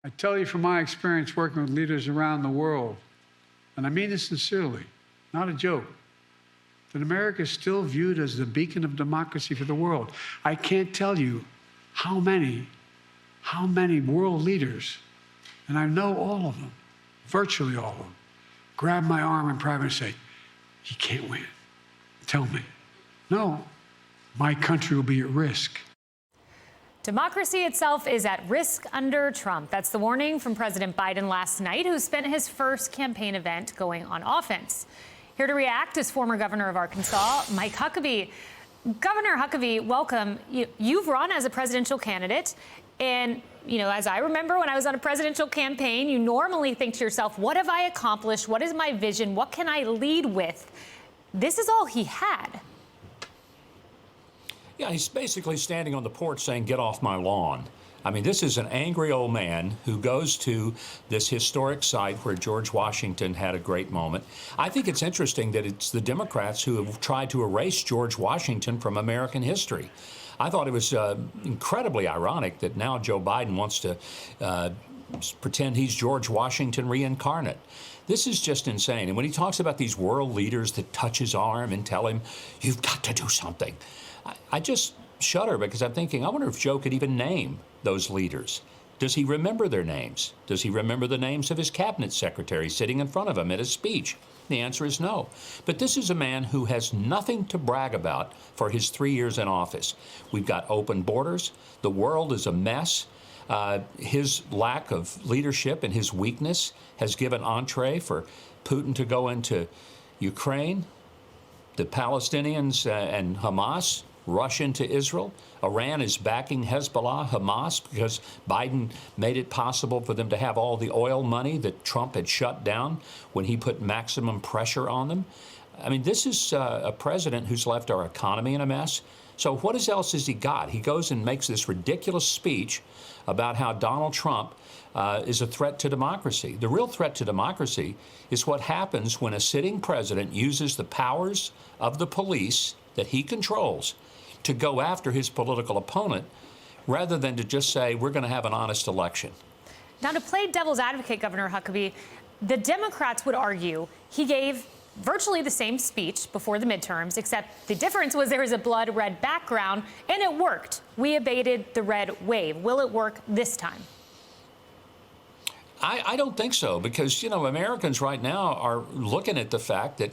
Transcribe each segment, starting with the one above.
I tell you from my experience working with leaders around the world, and I mean this sincerely, not a joke, that America is still viewed as the beacon of democracy for the world. I can't tell you how many world leaders, and I know all of them, virtually all of them, grab my arm in private and say, "You can't win. Tell me." No, my country will be at risk. Democracy itself is at risk under Trump. That's the warning from President Biden last night, who spent his first campaign event going on offense. Here to react is former governor of Arkansas, Mike Huckabee. Governor Huckabee, welcome. You've run as a presidential candidate. And, as I remember when I was on a presidential campaign, you normally think to yourself, what have I accomplished? What is my vision? What can I lead with? This is all he had. Yeah, he's basically standing on the porch saying, "Get off my lawn." I mean, this is an angry old man who goes to this historic site where George Washington had a great moment. I think it's interesting that it's the Democrats who have tried to erase George Washington from American history. I thought it was incredibly ironic that now Joe Biden wants to pretend he's George Washington reincarnate. This is just insane. And when he talks about these world leaders that touch his arm and tell him, "You've got to do something," I just shudder because I'm thinking, I wonder if Joe could even name those leaders. Does he remember their names? Does he remember the names of his cabinet secretary sitting in front of him at a speech? The answer is no. But this is a man who has nothing to brag about for his 3 years in office. We've got open borders. The world is a mess. His lack of leadership and his weakness has given entree for Putin to go into Ukraine. The Palestinians and Hamas rush into Israel. Iran is backing Hezbollah, Hamas, because Biden made it possible for them to have all the oil money that Trump had shut down when he put maximum pressure on them. I mean, this is a president who's left our economy in a mess. So what else has he got? He goes and makes this ridiculous speech about how Donald Trump is a threat to democracy. The real threat to democracy is what happens when a sitting president uses the powers of the police that he controls to go after his political opponent rather than to just say, we're going to have an honest election. Now, to play devil's advocate, Governor Huckabee, the Democrats would argue he gave virtually the same speech before the midterms, except the difference was there was a blood red background, and it worked. We abated the red wave. Will it work this time? I don't think so, because, Americans right now are looking at the fact that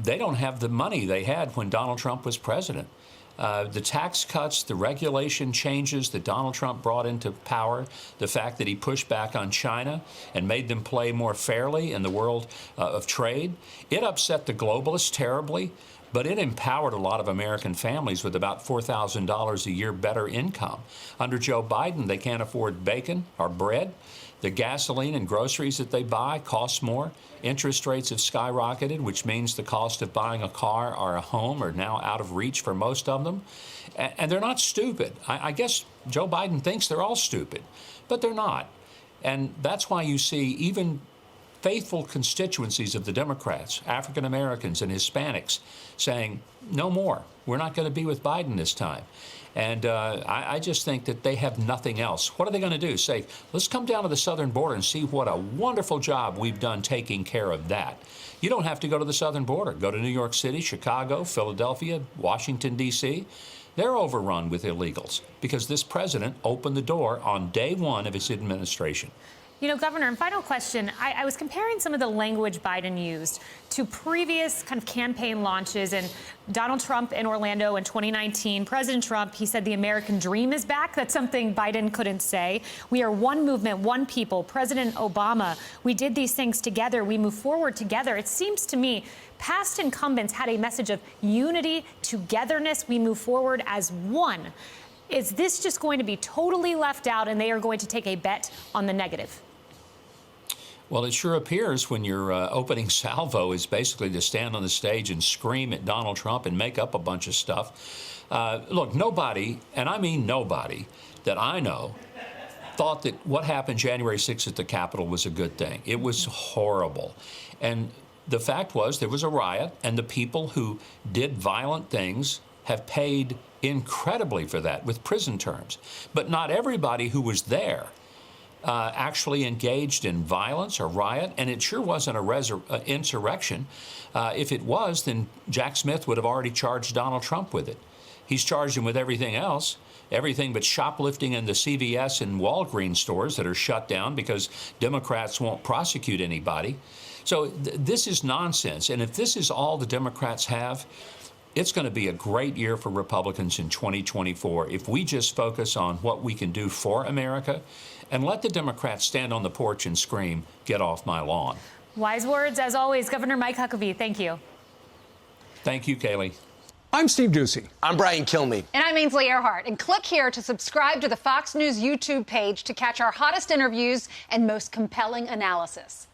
they don't have the money they had when Donald Trump was president. The tax cuts, the regulation changes that Donald Trump brought into power, the fact that he pushed back on China and made them play more fairly in the world of trade, it upset the globalists terribly, but it empowered a lot of American families with about $4,000 a year better income. Under Joe Biden, they can't afford bacon or bread. The gasoline and groceries that they buy cost more. Interest rates have skyrocketed, which means the cost of buying a car or a home are now out of reach for most of them. And they're not stupid. I guess Joe Biden thinks they're all stupid, but they're not. And that's why you see even faithful constituencies of the Democrats, African Americans and Hispanics, saying, no more. We're not going to be with Biden this time. And I just think that they have nothing else. What are they going to do? Say, let's come down to the southern border and see what a wonderful job we've done taking care of that. You don't have to go to the southern border. Go to New York City, Chicago, Philadelphia, Washington, D.C. They're overrun with illegals because this president opened the door on day one of his administration. Governor, and final question, I was comparing some of the language Biden used to previous kind of campaign launches, and Donald Trump in Orlando in 2019, President Trump, he said the American dream is back. That's something Biden couldn't say. We are one movement, one people. President Obama, we did these things together. We move forward together. It seems to me past incumbents had a message of unity, togetherness. We move forward as one. Is this just going to be totally left out and they are going to take a bet on the negative? Well, it sure appears when your opening salvo is basically to stand on the stage and scream at Donald Trump and make up a bunch of stuff. Look, nobody, and I mean nobody, that I know thought that what happened January 6th at the Capitol was a good thing. It was horrible. And the fact was there was a riot, and the people who did violent things have paid incredibly for that with prison terms. But not everybody who was there actually engaged in violence or riot, and it sure wasn't an insurrection. If it was, then Jack Smith would have already charged Donald Trump with it. He's charged him with everything else, everything but shoplifting in the CVS and Walgreens stores that are shut down because Democrats won't prosecute anybody. So this is nonsense. And if this is all the Democrats have, it's going to be a great year for Republicans in 2024 if we just focus on what we can do for America and let the Democrats stand on the porch and scream, "Get off my lawn." Wise words, as always. Governor Mike Huckabee, thank you. Thank you, Kaylee. I'm Steve Doocy. I'm Brian Kilmeade. And I'm Ainsley Earhart. And click here to subscribe to the Fox News YouTube page to catch our hottest interviews and most compelling analysis.